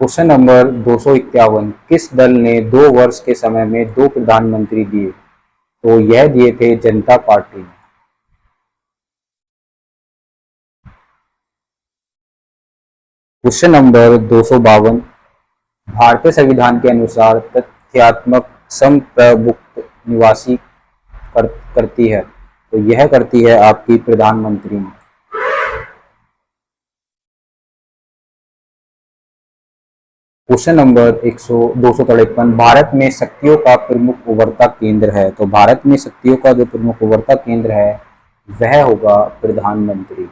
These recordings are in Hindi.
क्वेश्चन नंबर 251, किस दल ने 2 वर्ष के समय में 2 प्रधानमंत्री दिए? तो यह दिए थे जनता पार्टी ने। क्वेश्चन नंबर 252, भारतीय संविधान के अनुसार तथ्यात्मक संप्रभुत्व निवासी करती है, तो यह करती है आपकी प्रधानमंत्री ने। क्वेश्चन नंबर 253, भारत में शक्तियों का प्रमुख उभरता केंद्र है, तो भारत में शक्तियों का जो प्रमुख उभरता केंद्र है वह होगा प्रधानमंत्री।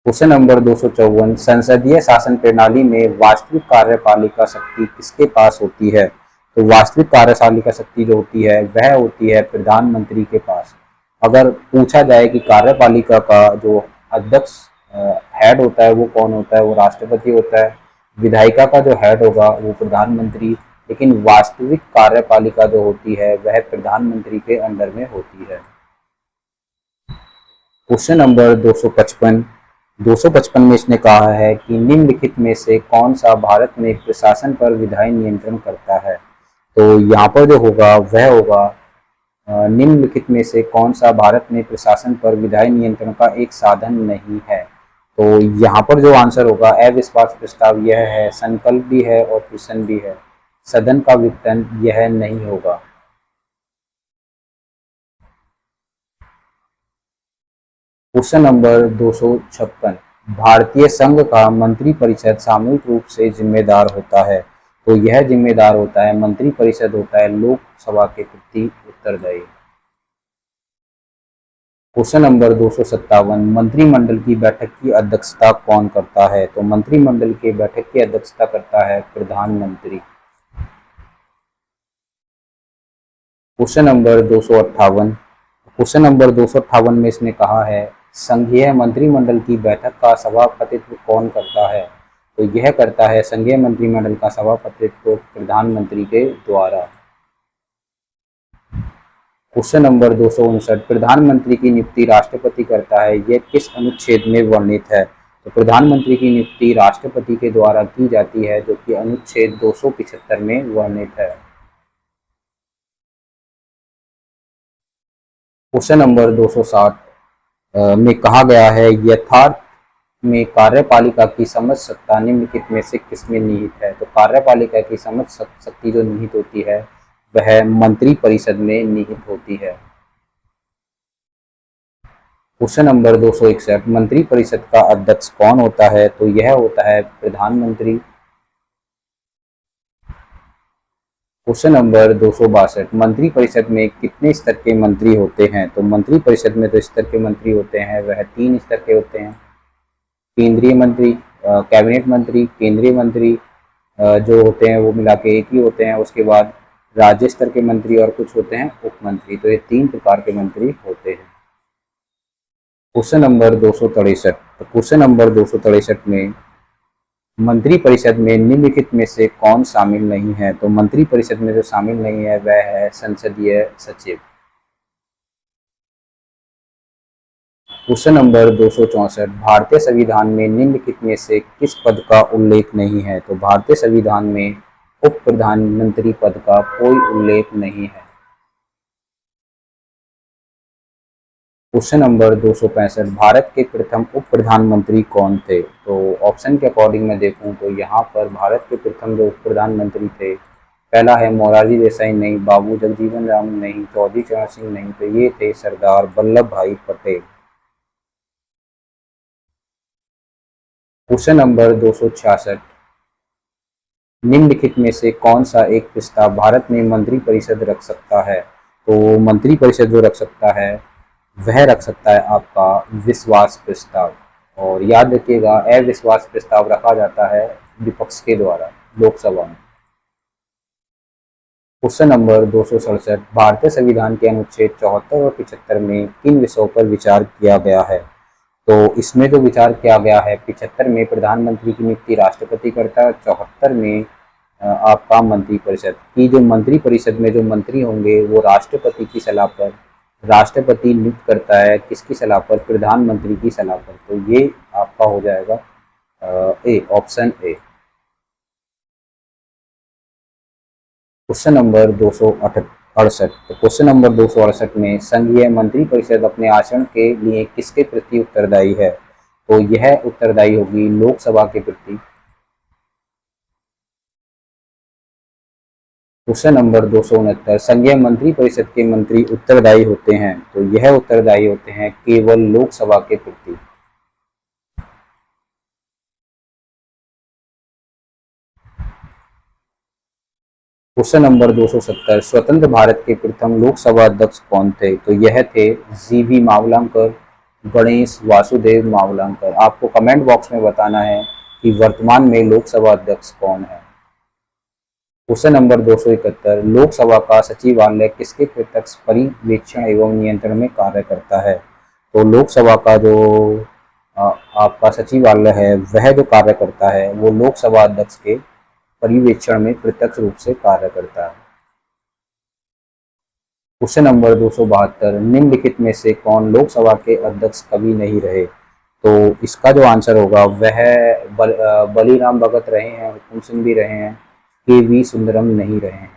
क्वेश्चन नंबर 254, संसदीय शासन प्रणाली में वास्तविक कार्यपालिका शक्ति किसके पास होती है? तो वास्तविक कार्यपालिका शक्ति जो होती है वह होती है प्रधानमंत्री के पास। अगर पूछा जाए कि कार्यपालिका का जो अध्यक्ष हेड होता है वो कौन होता है, वो राष्ट्रपति होता है। विधायिका का जो हेड होगा वो प्रधानमंत्री, लेकिन वास्तविक कार्यपालिका जो होती है वह प्रधानमंत्री के अंडर में होती है। क्वेश्चन नंबर 255 में इसने कहा है कि निम्नलिखित में से कौन सा भारत में प्रशासन पर विधायी नियंत्रण करता है? तो यहाँ पर जो होगा वह होगा निम्नलिखित में से कौन सा भारत में प्रशासन पर विधायी नियंत्रण का एक साधन नहीं है? तो यहाँ पर जो आंसर होगा अविश्वास प्रस्ताव यह है, संकल्प भी है और क्वेश्चन भी है। सदन का विघटन यह नहीं होगा। क्वेश्चन नंबर 256, भारतीय संघ का मंत्रिपरिषद सामूहिक रूप से जिम्मेदार होता है, तो यह जिम्मेदार होता है, मंत्रिपरिषद होता है लोकसभा के प्रति उत्तरदायी। क्वेश्चन नंबर 257, मंत्रिमंडल की बैठक की अध्यक्षता कौन करता है? तो मंत्रिमंडल की बैठक की अध्यक्षता करता है प्रधानमंत्री। क्वेश्चन नंबर 258 में इसने कहा है संघीय मंत्रिमंडल की बैठक का सभापतित्व कौन करता है? तो यह करता है संघीय मंत्रिमंडल का सभापतित्व प्रधानमंत्री के द्वारा। क्वेश्चन नंबर 259, प्रधानमंत्री की नियुक्ति राष्ट्रपति करता है, यह किस अनुच्छेद में वर्णित है? तो प्रधानमंत्री की नियुक्ति राष्ट्रपति के द्वारा की जाती है, जो कि अनुच्छेद 275 में वर्णित है। क्वेश्चन नंबर 260 में कहा गया है यथार्थ में कार्यपालिका की समझ सत्ता निम्नलिखित में से किसमें निहित है? तो कार्यपालिका की समझ शक्ति जो निहित होती है वह मंत्री परिषद में निहित होती है। क्वेश्चन नंबर 261, मंत्री परिषद का अध्यक्ष कौन होता है? तो यह होता है प्रधानमंत्री। क्वेश्चन नंबर 262, मंत्री परिषद में कितने स्तर के मंत्री होते हैं? तो मंत्री परिषद में जो स्तर के मंत्री होते हैं वह 3 स्तर के होते हैं। केंद्रीय मंत्री, कैबिनेट मंत्री, केंद्रीय मंत्री जो होते हैं वो मिला के एक ही होते हैं। उसके बाद राज्य स्तर के मंत्री और कुछ होते हैं उप मंत्री। तो ये 3 प्रकार के मंत्री होते हैं। क्वेश्चन नंबर 263, तो क्वेश्चन नंबर 263 में मंत्री परिषद में निम्नलिखित में से कौन शामिल नहीं है? तो मंत्री परिषद में जो शामिल नहीं है वह है संसदीय सचिव। क्वेश्चन नंबर 264, भारतीय संविधान में निम्नलिखित में से किस पद का उल्लेख नहीं है? तो भारतीय संविधान में उप प्रधानमंत्री पद का कोई उल्लेख नहीं है। क्वेश्चन नंबर 265, भारत के प्रथम उप प्रधानमंत्री कौन थे? तो ऑप्शन के अकॉर्डिंग मैं देखूं तो यहाँ पर भारत के प्रथम जो उप प्रधानमंत्री थे, पहला है मोरारजी देसाई नहीं, बाबू जगजीवन राम नहीं, चौधरी चरण सिंह नहीं, तो ये थे सरदार वल्लभ भाई पटेल। क्वेश्चन नंबर 266, निम्नलिखित में से कौन सा एक प्रस्ताव भारत में मंत्रिपरिषद रख सकता है? तो मंत्रिपरिषद जो रख सकता है वह रख सकता है आपका विश्वास प्रस्ताव। और याद रखिएगा अविश्वास प्रस्ताव रखा जाता है विपक्ष के द्वारा लोकसभा में। क्वेश्चन नंबर 267, भारतीय संविधान के अनुच्छेद 74 और 75 में किन विषयों पर विचार किया गया है? तो इसमें जो विचार किया गया है 75 में प्रधानमंत्री की नियुक्ति राष्ट्रपति करता है, 74 में आपका मंत्रिपरिषद की जो मंत्रिपरिषद में जो मंत्री होंगे वो राष्ट्रपति की सलाह पर, राष्ट्रपति नियुक्त करता है किसकी सलाह पर? प्रधानमंत्री की सलाह पर। तो ये आपका हो जाएगा ए, ऑप्शन ए। Question number 268। तो क्वेश्चन नंबर 268 में संघीय मंत्रिपरिषद अपने आचरण के लिए किसके प्रति उत्तरदायी है? तो यह उत्तरदायी होगी लोकसभा के प्रति। Question number 269। संघीय मंत्रिपरिषद के मंत्री उत्तरदायी होते हैं, तो यह उत्तरदायी होते हैं केवल लोकसभा के प्रति। Question number 270। स्वतंत्र भारत के प्रथम लोकसभा अध्यक्ष कौन थे? तो यह थे जीवी मावलंकर, गणेश वासुदेव मावलंकर। आपको कमेंट बॉक्स में बताना है कि वर्तमान में लोकसभा अध्यक्ष कौन है। Question number 271। लोकसभा का सचिवालय किसके प्रत्यक्ष पर्यवेक्षण एवं नियंत्रण में कार्य करता है? तो लोकसभा का जो आपका सचिवालय है वह जो कार्य करता है वो लोकसभा अध्यक्ष के पर्यवेक्षण में प्रत्यक्ष रूप से कार्य करता है। Question number 272। निम्नलिखित में से कौन लोकसभा के अध्यक्ष कभी नहीं रहे? तो इसका जो आंसर होगा वह बलीराम भगत रहे हैं, हुकुम सिंह भी रहे हैं, के.वी. सुंदरम नहीं रहे हैं।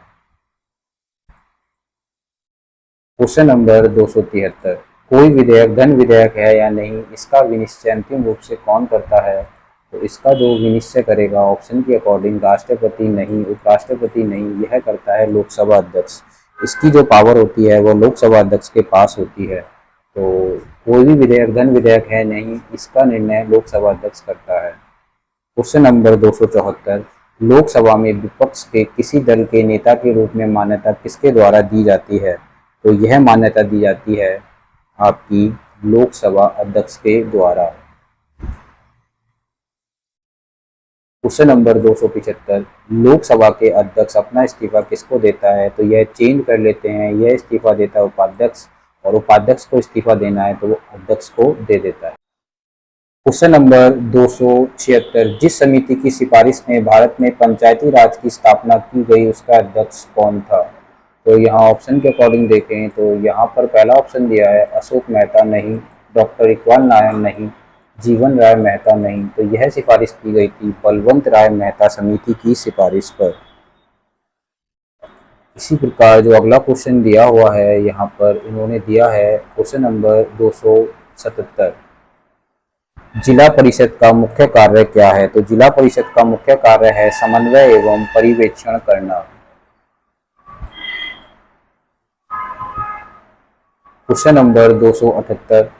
Question number 273। कोई विधेयक धन विधेयक है या नहीं, इसका विनिश्चय अंतिम रूप से कौन करता है? तो इसका जो विनिश्चय करेगा ऑप्शन के अकॉर्डिंग राष्ट्रपति नहीं, उपराष्ट्रपति नहीं, यह करता है लोकसभा अध्यक्ष। इसकी जो पावर होती है वो लोकसभा अध्यक्ष के पास होती है। तो कोई भी विधेयक धन विधेयक है नहीं, इसका निर्णय लोकसभा अध्यक्ष करता है। Question number 274। लोकसभा में विपक्ष के किसी दल के नेता के रूप में मान्यता किसके द्वारा दी जाती है? तो यह मान्यता दी जाती है आपकी लोकसभा अध्यक्ष के द्वारा। Question number 275। लोकसभा के अध्यक्ष अपना इस्तीफा किसको देता है? तो यह चेंज कर लेते हैं, यह इस्तीफा देता है उपाध्यक्ष, और उपाध्यक्ष को इस्तीफा देना है तो वो अध्यक्ष को दे देता है। Question number 276। जिस समिति की सिफारिश में भारत में पंचायती राज की स्थापना की गई उसका अध्यक्ष कौन था? तो यहाँ ऑप्शन के अकॉर्डिंग देखें तो यहाँ पर पहला ऑप्शन दिया है अशोक मेहता नहीं, डॉक्टर इकबाल नायर नहीं, जीवन राय मेहता नहीं। तो यह सिफारिश की गई थी बलवंत राय मेहता समिति की सिफारिश पर। इसी प्रकार जो अगला क्वेश्चन दिया हुआ है यहाँ पर इन्होंने दिया है क्वेश्चन नंबर 277। जिला परिषद का मुख्य कार्य क्या है? तो जिला परिषद का मुख्य कार्य है समन्वय एवं पर्यवेक्षण करना। Question number 278।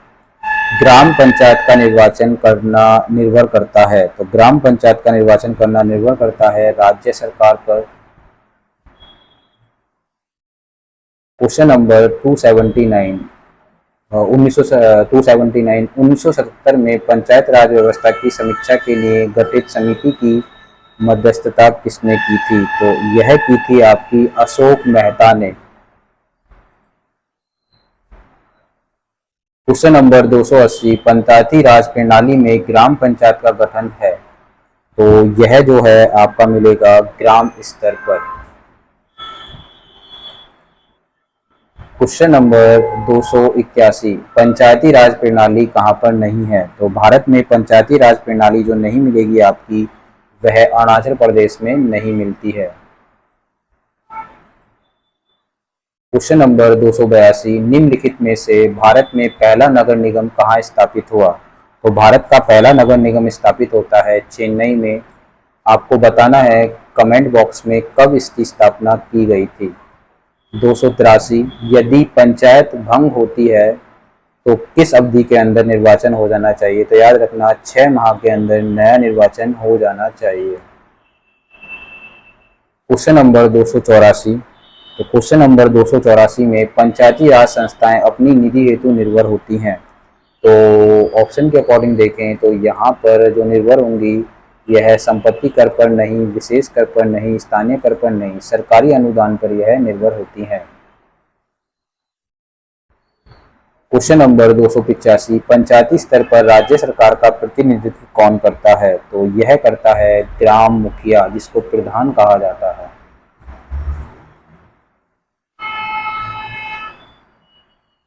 ग्राम पंचायत का निर्वाचन करना निर्भर करता है, तो ग्राम पंचायत का निर्वाचन करना निर्भर करता है राज्य सरकार पर। Question number 279। 1977 में पंचायत राज व्यवस्था की समीक्षा के लिए गठित समिति की मध्यस्थता किसने की थी? तो यह की थी आपकी अशोक मेहता ने। Question number 280। पंचायती राज प्रणाली में ग्राम पंचायत का गठन है, तो यह जो है आपका मिलेगा ग्राम स्तर पर। Question number 281। पंचायती राज प्रणाली कहाँ पर नहीं है? तो भारत में पंचायती राज प्रणाली जो नहीं मिलेगी आपकी वह अरुणाचल प्रदेश में नहीं मिलती है। Question number 282। निम्नलिखित में से भारत में पहला नगर निगम कहाँ स्थापित हुआ? तो भारत का पहला नगर निगम स्थापित होता है चेन्नई में। आपको बताना है कमेंट बॉक्स में कब इसकी स्थापना की गई थी। 283। यदि पंचायत भंग होती है तो किस अवधि के अंदर निर्वाचन हो जाना चाहिए? तो याद रखना 6 माह के अंदर नया निर्वाचन हो जाना चाहिए। Question number 284। तो क्वेश्चन नंबर 284 में पंचायती राज संस्थाएं अपनी निधि हेतु निर्भर होती हैं, तो ऑप्शन के अकॉर्डिंग देखें तो यहाँ पर जो निर्भर होंगी यह संपत्ति कर पर नहीं, विशेष कर पर नहीं, स्थानीय कर पर नहीं, सरकारी अनुदान पर यह निर्भर होती हैं। Question number 285। पंचायती स्तर पर राज्य सरकार का प्रतिनिधित्व कौन करता है? तो यह करता है ग्राम मुखिया, जिसको प्रधान कहा जाता है।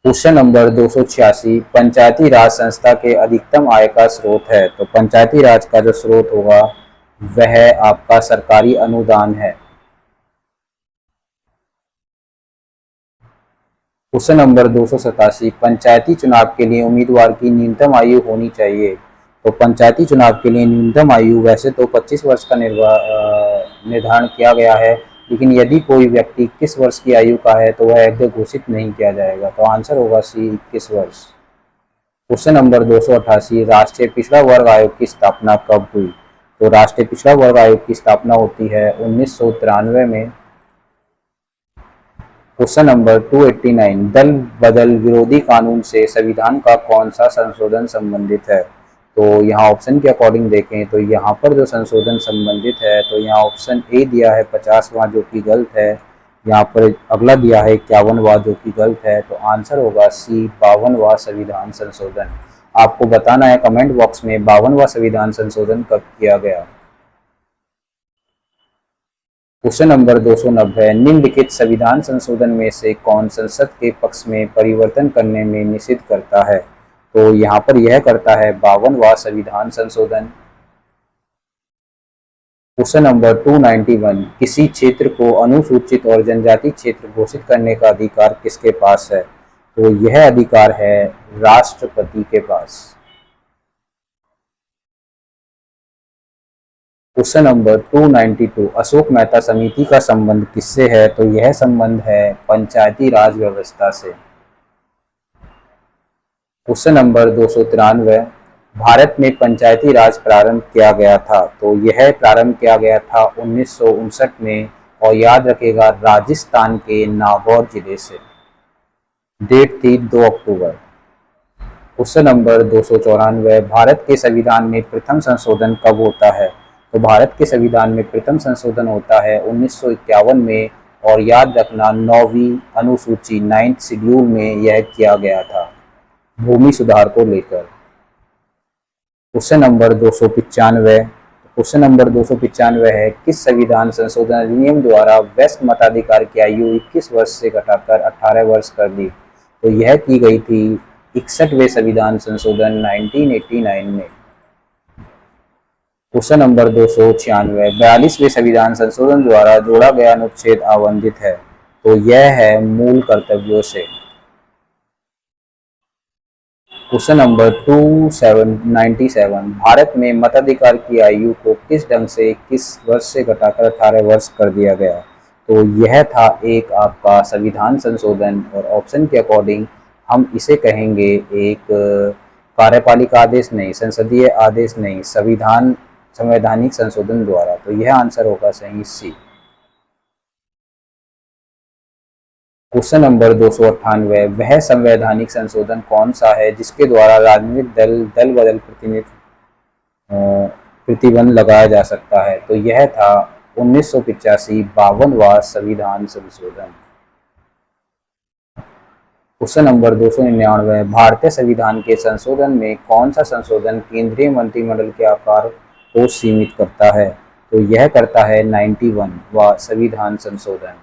क्वेश्चन नंबर 286, पंचायती राज संस्था के अधिकतम आय का स्रोत है। तो पंचायती राज का जो स्रोत होगा वह आपका सरकारी अनुदान है। क्वेश्चन नंबर 287, पंचायती चुनाव के लिए उम्मीदवार की न्यूनतम आयु होनी चाहिए। तो पंचायती चुनाव के लिए न्यूनतम आयु वैसे तो 25 वर्ष का निर्धारण किया गया है, लेकिन यदि कोई व्यक्ति 21 वर्ष की आयु का है तो वह योग्य घोषित नहीं किया जाएगा। तो आंसर होगा सी 21 वर्ष। क्वेश्चन नंबर 288, राष्ट्रीय पिछड़ा वर्ग आयोग की स्थापना कब हुई। तो राष्ट्रीय पिछड़ा वर्ग आयोग की स्थापना होती है 1993 में। क्वेश्चन नंबर 289, दल बदल विरोधी कानून से संविधान का कौन सा संशोधन संबंधित है। तो यहाँ ऑप्शन के अकॉर्डिंग देखें तो यहाँ पर जो संशोधन संबंधित है तो यहाँ ऑप्शन ए दिया है 50वां जो कि गलत है। यहाँ पर अगला दिया है 51वां जो कि गलत है। तो आंसर होगा सी 52वां संविधान संशोधन। आपको बताना है कमेंट बॉक्स में 52वां संविधान संशोधन कब किया गया। क्वेश्चन नंबर 290, निम्नलिखित संविधान संशोधन में से कौन संसद के पक्ष में परिवर्तन करने में निषेध करता है। तो यहाँ पर यह करता है 52वां संविधान संशोधन। क्वेश्चन नंबर 291, किसी क्षेत्र को अनुसूचित और जनजाति क्षेत्र घोषित करने का अधिकार किसके पास है। तो यह अधिकार है राष्ट्रपति के पास। क्वेश्चन नंबर 292, अशोक मेहता समिति का संबंध किससे है। तो यह संबंध है पंचायती राज व्यवस्था से। क्वेश्चन नंबर 293, भारत में पंचायती राज प्रारंभ किया गया था। तो यह प्रारंभ किया गया था 1959 में और याद रखेगा राजस्थान के नागौर जिले से। डेट थी 2 अक्टूबर। क्वेश्चन नंबर 294, भारत के संविधान में प्रथम संशोधन कब होता है। तो भारत के संविधान में प्रथम संशोधन होता है 1951 में और याद रखना 9वीं अनुसूची 9th शेड्यूल में यह किया गया था भूमि सुधार को लेकर। क्वेश्चन नंबर 295, क्वेश्चन नंबर 295 है, किस संविधान संशोधन अधिनियम द्वारा वयस्क मताधिकार की आयु 21 वर्ष से घटाकर 18 वर्ष कर दी। तो यह की गई थी 61वें संविधान संशोधन 1989 में। क्वेश्चन नंबर 296, 42वें संविधान संशोधन द्वारा जोड़ा गया अनुच्छेद आवंटित है। तो यह है मूल कर्तव्यों से। क्वेश्चन नंबर 297, भारत में मताधिकार की आयु को किस ढंग से 21 वर्ष से घटाकर 18 वर्ष कर दिया गया। तो यह था एक आपका संविधान संशोधन और ऑप्शन के अकॉर्डिंग हम इसे कहेंगे एक कार्यपालिका आदेश नहीं, संसदीय आदेश नहीं, संवैधानिक संशोधन द्वारा। तो यह आंसर होगा सही सी। क्वेश्चन नंबर 298, वह संवैधानिक संशोधन कौन सा है जिसके द्वारा राजनीतिक दल बदल प्रतिबंध लगाया जा सकता है। तो यह था 1985 52वां संविधान संशोधन। क्वेश्चन नंबर 299, भारतीय संविधान के संशोधन में कौन सा संशोधन केंद्रीय मंत्रिमंडल के आकार को सीमित करता है। तो यह करता है 91वां संविधान संशोधन।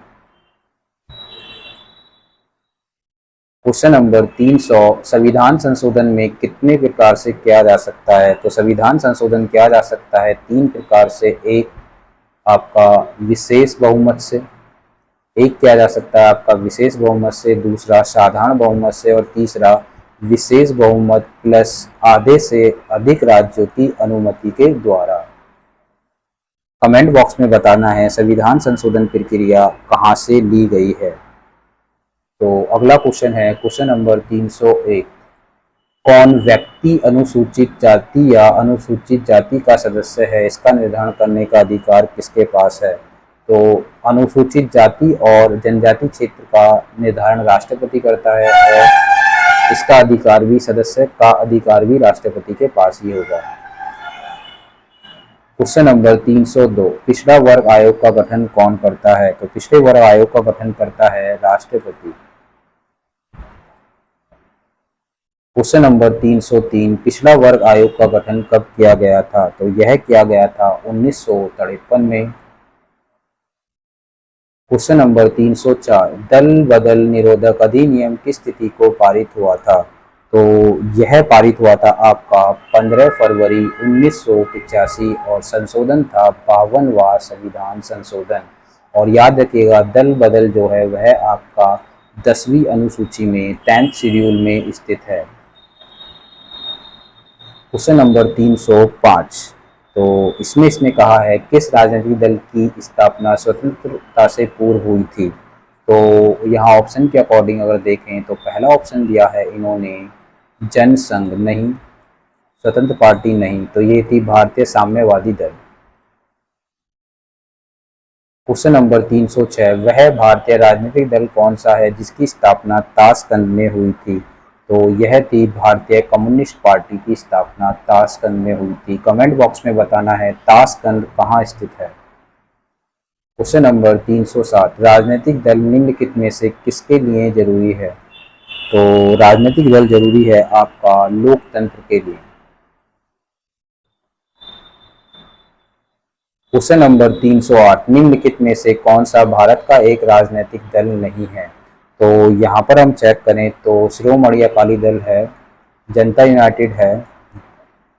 क्वेश्चन नंबर 300, संविधान संशोधन में कितने प्रकार से किया जा सकता है। तो संविधान संशोधन किया जा सकता है 3 प्रकार से। एक आपका विशेष बहुमत से, एक किया जा सकता है आपका विशेष बहुमत से, दूसरा साधारण बहुमत से और तीसरा विशेष बहुमत प्लस आधे से अधिक राज्यों की अनुमति के द्वारा। कमेंट बॉक्स में बताना है संविधान संशोधन प्रक्रिया कहाँ से ली गई है। तो अगला क्वेश्चन है क्वेश्चन नंबर 301, कौन व्यक्ति अनुसूचित जाति या अनुसूचित जाति का सदस्य है, इसका निर्धारण करने का अधिकार किसके पास है। तो अनुसूचित जाति और जनजाति क्षेत्र का निर्धारण राष्ट्रपति करता है और इसका अधिकार भी, सदस्य का अधिकार भी राष्ट्रपति के पास ही होगा। क्वेश्चन नंबर 302, पिछड़ा वर्ग आयोग का गठन कौन करता है। तो पिछड़े वर्ग आयोग का गठन करता है राष्ट्रपति। क्वेश्चन नंबर 303, पिछड़ा वर्ग आयोग का गठन कब किया गया था। तो यह किया गया था 1953 में। क्वेश्चन नंबर 304, दल बदल निरोधक अधिनियम किस तिथि को पारित हुआ था? तो यह पारित हुआ था आपका 15 फरवरी 1985 और संशोधन था 52वां संविधान संशोधन। और याद रखिएगा, दल बदल जो है वह आपका 10वीं अनुसूची में 10th शेड्यूल में स्थित है। क्वेश्चन नंबर 305, तो इसमें इसने कहा है किस राजनीतिक दल की स्थापना स्वतंत्रता से पूर्व हुई थी? तो यहाँ ऑप्शन के अकॉर्डिंग अगर देखें तो पहला ऑप्शन दिया है इन्होंने जनसंघ नहीं, स्वतंत्र पार्टी नहीं, तो ये थी भारतीय साम्यवादी दल। क्वेश्चन नंबर 306, वह भारतीय राजनीतिक दल कौन सा है जिसकी स्थापना ताशकंद में हुई थी? तो यह थी भारतीय कम्युनिस्ट पार्टी की स्थापना ताशकंद में हुई थी। कमेंट बॉक्स में बताना है ताशकंद कहाँ स्थित है। क्वेश्चन नंबर 307, राजनीतिक दल निम्नलिखित में से किसके लिए जरूरी है? तो राजनीतिक दल जरूरी है आपका लोकतंत्र के लिए। क्वेश्चन नंबर 308, निम्नलिखित में से कौन सा भारत का एक राजनीतिक दल नहीं है? तो यहाँ पर हम चेक करें तो शिरोमणि अकाली दल है, जनता यूनाइटेड है,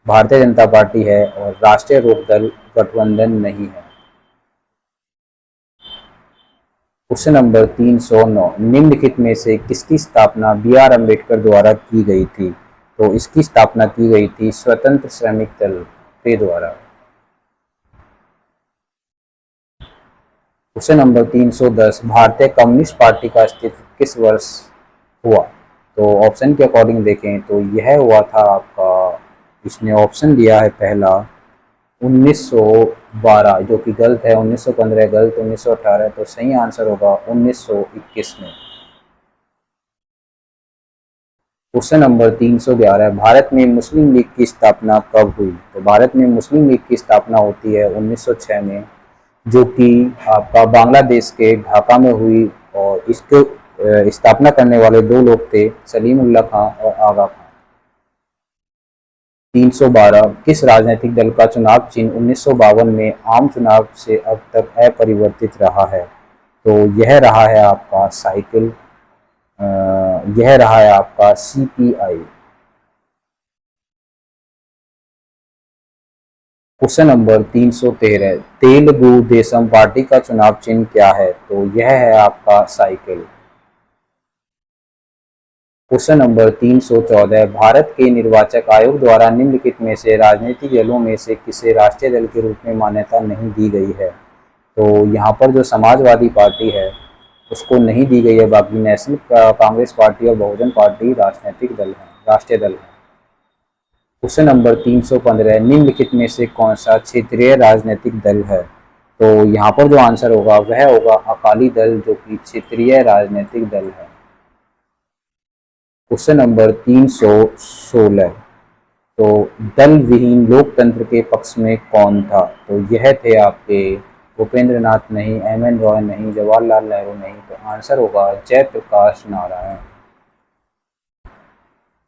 भारतीय जनता पार्टी है और राष्ट्रीय लोकदल गठबंधन नहीं है। क्वेश्चन नंबर 309, निम्नलिखित में से किसकी स्थापना बी.आर. अम्बेडकर द्वारा की गई थी? तो इसकी स्थापना की गई थी स्वतंत्र श्रमिक दल के द्वारा। क्वेश्चन नंबर 310, भारतीय कम्युनिस्ट पार्टी का अस्तित्व किस वर्ष हुआ? तो ऑप्शन के अकॉर्डिंग देखें तो यह हुआ था आपका, इसने ऑप्शन दिया है पहला 1912, जो कि गलत है, 1915 गलत, 1918, तो सही आंसर होगा 1921 में। क्वेश्चन नंबर 311, भारत में मुस्लिम लीग की स्थापना कब हुई? तो भारत में मुस्लिम लीग की स्थापना होती है 1906 में, जो कि आपका बांग्लादेश के ढाका में हुई। और इसको स्थापना करने वाले दो लोग थे, सलीमुल्लाह खां और आगा खां। 312, किस राजनीतिक दल का चुनाव चिन्ह 1952 में आम चुनाव से अब तक अपरिवर्तित रहा है? तो यह रहा है आपका साइकिल, यह रहा है आपका CPI। Question number 313, Telugu Desam party का चुनाव चिन्ह क्या है? तो यह है आपका साइकिल। क्वेश्चन नंबर 314, भारत के निर्वाचक आयोग द्वारा निम्नलिखित में से राजनीतिक दलों में से किसे राष्ट्रीय दल के रूप में मान्यता नहीं दी गई है? तो यहाँ पर जो समाजवादी पार्टी है उसको नहीं दी गई है, बाकी नेशनल कांग्रेस पार्टी और बहुजन पार्टी राजनीतिक दल है, राष्ट्रीय दल है। क्वेश्चन नंबर 315, निम्नलिखित में से कौन सा क्षेत्रीय राजनीतिक दल है? तो यहाँ पर जो आंसर होगा वह होगा अकाली दल, जो कि क्षेत्रीय राजनीतिक दल है। क्वेश्चन नंबर 316, तो दल विहीन लोकतंत्र के पक्ष में कौन था? तो यह थे आपके भूपेंद्र नाथ नहीं, MN रॉय नहीं, जवाहरलाल नेहरू नहीं, तो आंसर होगा जयप्रकाश नारायण।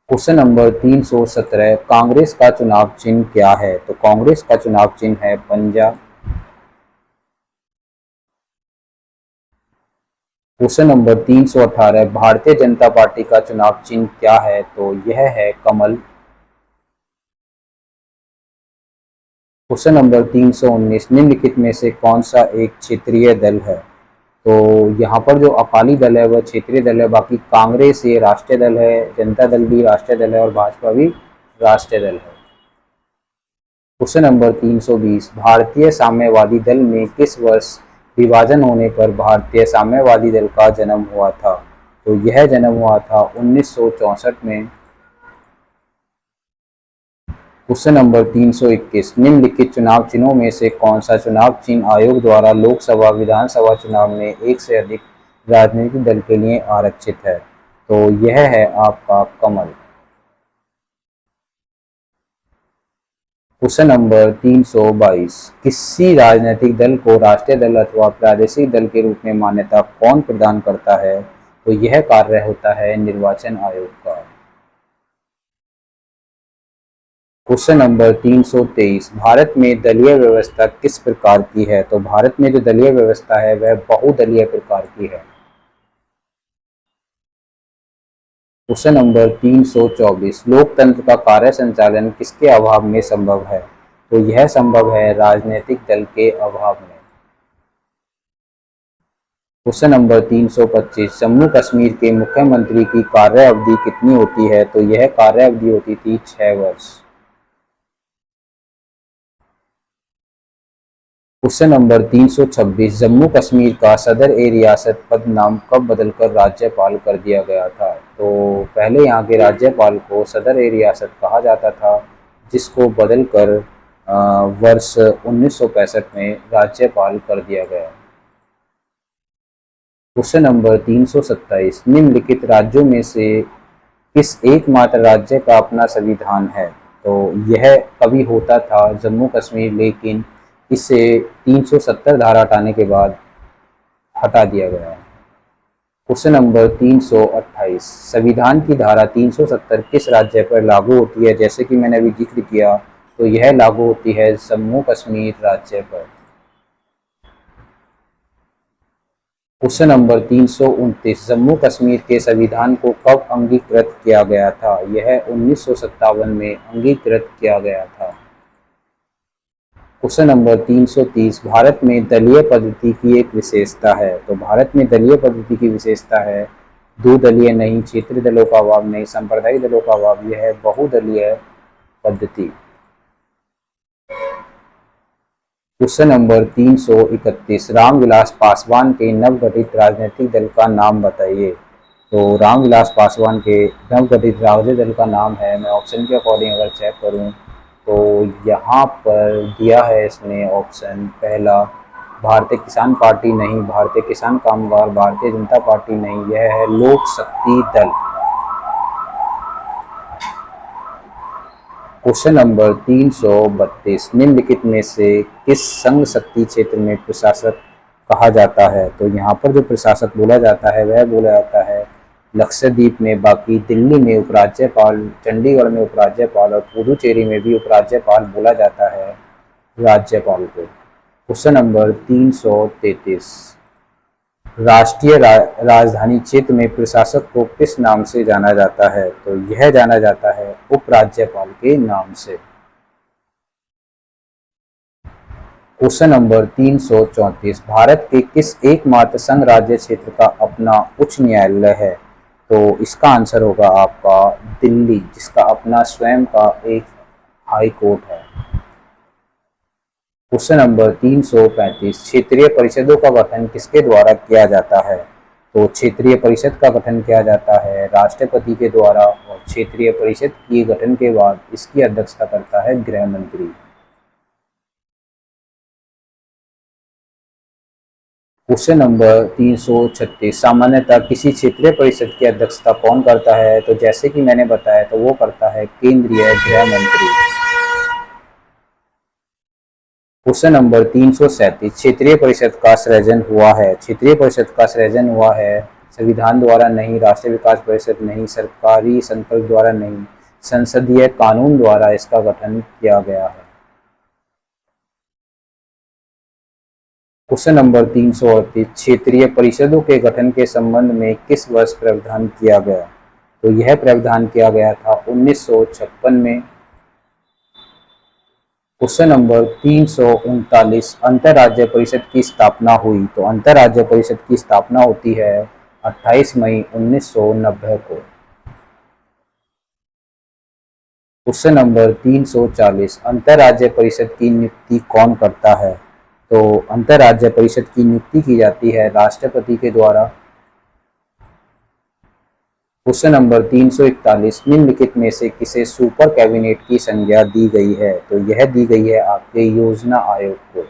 क्वेश्चन नंबर 317, कांग्रेस का चुनाव चिन्ह क्या है? तो कांग्रेस का चुनाव चिन्ह है पंजा। Question number 318, Bharatiya Janata party का चुनाव चिन्ह क्या है? तो यह है कमल। क्वेश्चन नंबर 319, निम्नलिखित में से कौन सा एक क्षेत्रीय दल है? तो यहाँ पर जो अकाली दल है वह क्षेत्रीय दल है, बाकी कांग्रेस ये राष्ट्रीय दल है, जनता दल भी राष्ट्रीय दल है और भाजपा भी राष्ट्रीय दल है। क्वेश्चन नंबर 320, भारतीय साम्यवादी दल में किस वर्ष विभाजन होने पर भारतीय साम्यवादी दल का जन्म हुआ था? तो यह जन्म हुआ था 1964 में। क्वेश्चन नंबर 321, निम्नलिखित चुनाव चिन्हों में से कौन सा चुनाव चिन्ह आयोग द्वारा लोकसभा विधानसभा चुनाव में एक से अधिक राजनीतिक दल के लिए आरक्षित है? तो यह है आपका कमल। क्वेश्चन नंबर 322, किसी राजनीतिक दल को राष्ट्रीय दल अथवा प्रादेशिक दल के रूप में मान्यता कौन प्रदान करता है? तो यह कार्य होता है निर्वाचन आयोग का। क्वेश्चन नंबर 323, भारत में दलीय व्यवस्था किस प्रकार की है? तो भारत में जो दलीय व्यवस्था है वह बहुदलीय प्रकार की है। क्वेश्चन नंबर 324, लोकतंत्र का कार्य संचालन किसके अभाव में संभव है? तो यह संभव है राजनीतिक दल के अभाव में। क्वेश्चन नंबर 325, जम्मू कश्मीर के मुख्यमंत्री की कार्य अवधि कितनी होती है? तो यह कार्य अवधि होती थी 6 वर्ष। क्वेश्चन नंबर 326, जम्मू कश्मीर का सदर ए रियासत पद नाम कब बदलकर राज्यपाल कर दिया गया था? तो पहले यहाँ के राज्यपाल को सदर ए रियासत कहा जाता था, जिसको बदलकर वर्ष 1965 में राज्यपाल कर दिया गया। क्वेश्चन नंबर 327, निम्नलिखित राज्यों में से किस एकमात्र राज्य का अपना संविधान है? तो यह कभी होता था जम्मू कश्मीर, लेकिन इसे 370 धारा हटाने के बाद हटा दिया गया है। क्वेश्चन नंबर 328, संविधान की धारा 370 किस राज्य पर लागू होती है? जैसे कि मैंने अभी जिक्र किया, तो यह लागू होती है जम्मू कश्मीर राज्य पर। क्वेश्चन नंबर 329, जम्मू कश्मीर के संविधान को कब अंगीकृत किया गया था? यह 1957 में अंगीकृत किया गया था। क्वेश्चन नंबर 330, भारत में दलीय पद्धति की एक विशेषता है। तो भारत में दलीय पद्धति की विशेषता है दो दलीय नहीं, क्षेत्रीय दलों का अभाव नहीं, सांप्रदायिक दलों का अभाव, यह है बहुदलीय पद्धति। क्वेश्चन नंबर 331, रामविलास पासवान के नवगठित राजनीतिक दल का नाम बताइए। तो रामविलास पासवान के नवगठित राजनीतिक दल का नाम है, मैं ऑप्शन के अकॉर्डिंग अगर चेक करूं तो यहाँ पर दिया है इसने ऑप्शन पहला भारतीय किसान पार्टी नहीं, भारतीय किसान कामगार, भारतीय जनता पार्टी नहीं, यह है लोक शक्ति दल। क्वेश्चन नंबर 332, निम्नलिखित में से किस संघ शक्ति क्षेत्र में प्रशासक कहा जाता है? तो यहाँ पर जो प्रशासक बोला जाता है वह बोला जाता है लक्षद्वीप में, बाकी दिल्ली में उपराज्यपाल, चंडीगढ़ में उपराज्यपाल और पुडुचेरी में भी उपराज्यपाल बोला जाता है राज्यपाल को। क्वेश्चन नंबर 333, राष्ट्रीय राजधानी क्षेत्र में प्रशासक को किस नाम से जाना जाता है? तो यह जाना जाता है उपराज्यपाल के नाम से। क्वेश्चन नंबर 334, भारत के किस एकमात्र संघ राज्य क्षेत्र का अपना उच्च न्यायालय है? तो इसका आंसर होगा आपका दिल्ली, जिसका अपना स्वयं का एक हाई कोर्ट है। क्वेश्चन नंबर 335, क्षेत्रीय परिषदों का गठन किसके द्वारा किया जाता है? तो क्षेत्रीय परिषद का गठन किया जाता है राष्ट्रपति के द्वारा, और क्षेत्रीय परिषद के गठन के बाद इसकी अध्यक्षता करता है गृह मंत्री। क्वेश्चन नंबर 336, सामान्यतः किसी क्षेत्रीय परिषद की अध्यक्षता कौन करता है? तो जैसे कि मैंने बताया, तो वो करता है केंद्रीय गृह मंत्री। क्वेश्चन नंबर 337, क्षेत्रीय परिषद का सृजन हुआ है? क्षेत्रीय परिषद का सृजन हुआ है संविधान द्वारा नहीं, राष्ट्रीय विकास परिषद नहीं, सरकारी संकल्प द्वारा नहीं, संसदीय कानून द्वारा इसका गठन किया गया है। क्वेश्चन नंबर 338, क्षेत्रीय परिषदों के गठन के संबंध में किस वर्ष प्रावधान किया गया? तो यह प्रावधान किया गया था 1956 में। क्वेश्चन नंबर 339, अंतरराज्य परिषद की स्थापना हुई? तो अंतरराज्य परिषद की स्थापना होती है 28 मई 1990 को। क्वेश्चन नंबर 340, अंतरराज्य परिषद की नियुक्ति कौन करता है? तो अंतरराज्य परिषद की नियुक्ति की जाती है राष्ट्रपति के द्वारा। क्वेश्चन नंबर 341, निम्नलिखित में से किसे सुपर कैबिनेट की संज्ञा दी गई है? तो यह दी गई है आपके योजना आयोग को।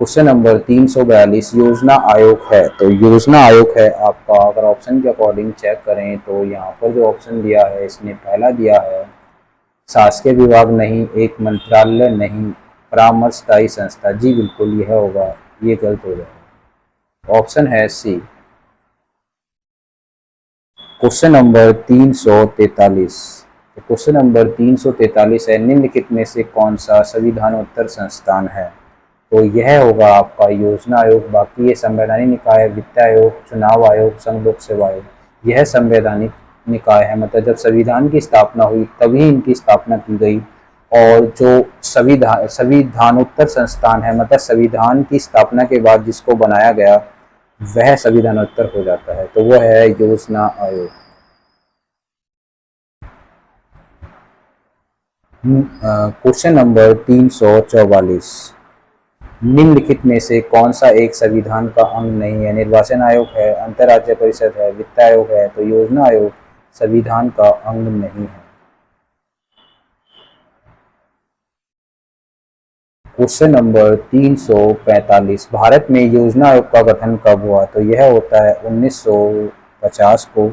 क्वेश्चन नंबर 342, योजना आयोग है? तो योजना आयोग है आपका, अगर ऑप्शन के अकॉर्डिंग चेक करें तो यहाँ पर जो ऑप्शन दिया है इसने पहला दिया है शासकीय विभाग नहीं, एक मंत्रालय नहीं, परामर्शदायी संस्था। जी बिल्कुल यह होगा, ये गलत हो जाएगा, ऑप्शन है सी। क्वेश्चन नंबर 343, तो क्वेश्चन नंबर 343 है, निम्नलिखित में से कौन सा संविधानोत्तर संस्थान है? तो यह होगा आपका योजना आयोग। बाकी ये संवैधानिक निकाय है, वित्त आयोग, चुनाव आयोग, संघ लोक सेवा आयोग। यह संवैधानिक निकाय है, मतलब जब संविधान की स्थापना हुई तभी इनकी स्थापना की गई। और जो संविधानोत्तर संस्थान है, मतलब संविधान की स्थापना के बाद जिसको बनाया गया वह संविधानोत्तर हो जाता है, तो वह है योजना आयोग। क्वेश्चन नंबर 344, निम्नलिखित में से कौन सा एक संविधान का अंग नहीं है? निर्वाचन आयोग है, अंतर्राज्य परिषद है, वित्त आयोग है, तो योजना आयोग संविधान का अंग नहीं है। क्वेश्चन नंबर 345, भारत में योजना आयोग का गठन कब हुआ? तो यह होता है 1950 को।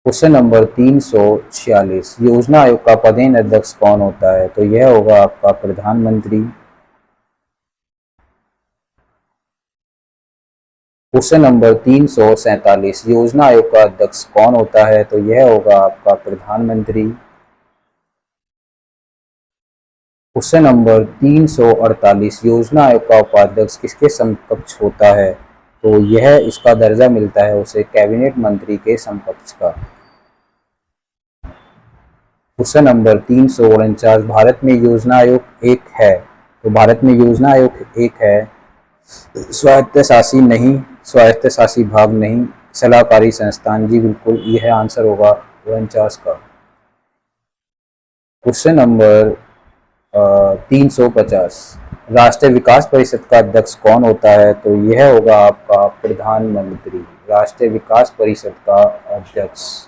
क्वेश्चन नंबर 346, योजना आयोग का पदेन अध्यक्ष कौन होता है? तो यह होगा आपका प्रधानमंत्री। क्वेश्चन नंबर 347, योजना आयोग का अध्यक्ष कौन होता है? तो यह होगा आपका प्रधानमंत्री। क्वेश्चन नंबर 348, योजना आयोग का उपाध्यक्ष किसके समकक्ष होता है? तो यह इसका दर्जा मिलता है उसे कैबिनेट मंत्री के समकक्ष का। क्वेश्चन नंबर 349, भारत में योजना आयोग एक है? तो भारत में योजना आयोग एक है, स्वायत्तशासी नहीं, स्वायत्तशासी भाग नहीं, सलाहकारी संस्थान। जी बिल्कुल, यह आंसर होगा 49 का। क्वेश्चन नंबर 350, राष्ट्रीय विकास परिषद का अध्यक्ष कौन होता है? तो यह होगा आपका प्रधानमंत्री, राष्ट्रीय विकास परिषद का अध्यक्ष।